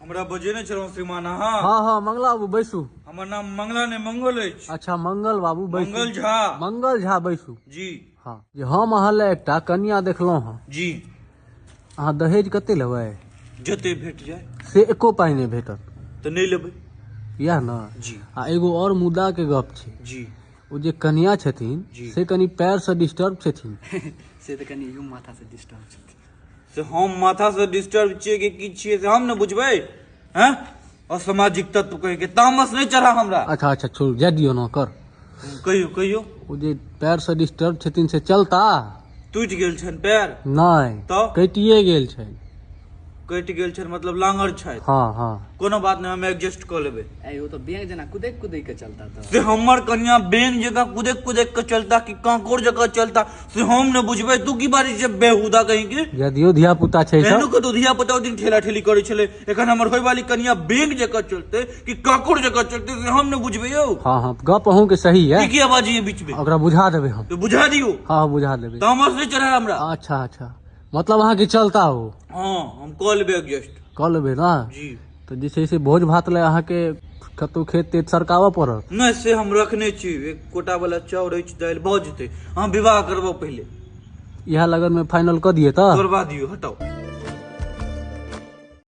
हमरा बजेने छलहुँ श्रीमान अहाँ। हाँ हाँ मंगला बाबू बैसू। हमर नाम मंगला ने मंगल अछि। अच्छा मंगल बाबू बैसू। मंगल झा। मंगल झा बैसू। जी हाँ जे हम अहाँ ले एकटा कन्या देखलहुँ हँ। जी अहाँ दहेज कते लेबै? जते भेट जाए से एको पाई नहीं भेटत तो नहीं लेबै। यह न। जी आ एगो और मुद्दा के गप छै। जी ओ जे कन्या छथिन जी। से कनी पैर से डिस्टर्ब छथिन। से तो कनी यूं माथा से डिस्टर्ब छथिन। से हम माथा से डिस्टर्ब छियै कि की छियै से हम न बुझबै। हैं असामाजिक तत्व कहे के तामस नहीं चढ़ा हमरा। अच्छा अच्छा छोड़ जा दियो न कर। कहियो कहियो ओ जे पैर से डिस्टर्ब छथिन से चलता? टूटि गेल छनि पैर। नहीं तो कटिए गेल छै। कटि गेल छनि मतलब लांगर छथि। हाँ हाँ कोनो बात नहीं हम एडजस्ट कऽ लेबै। ऐ वो तो बैंक जना कुदेक कुदेक के चलता था। से हमर कन्या बेंग जगह कुदेक कुदेक के चलता कि कांकोड़ जगह चलता से हम न बुझबै। तू की बारी से बेहुदा कहीं के यदियो धिया पुता छै एहनो सब। के तो धिया पुता दिन ठेला ठेली करे छले। एखन हमर होय वाली कन्या बेंग जगह चलते कि कांकोड़ जगह चलते से हम न बुझबै यौ। हाँ हाँ गप अहूँ के सही है। की आवाज ये बीच में ओकरा बुझा देबै हम। तो बुझा दियो। हाँ बुझा देबै। तामस नहीं चढ़ा हमरा। अच्छा अच्छा मतलब अहाँ के चलता हो? हाँ हम कऽ लेबै एडजस्ट। कऽ लेबै ना? जी तो जे छै से भोज भात ले अहाँ के कतौ खेत तेत सरकावऽ पड़त? नहीं से हम रखने छी एक कोटा वाला चाउर अछि दालि भऽ जेतै। हम विवाह करबो पहले। इएह लगन में फाइनल कऽ दिए तऽ? करवा दियो हटाओ।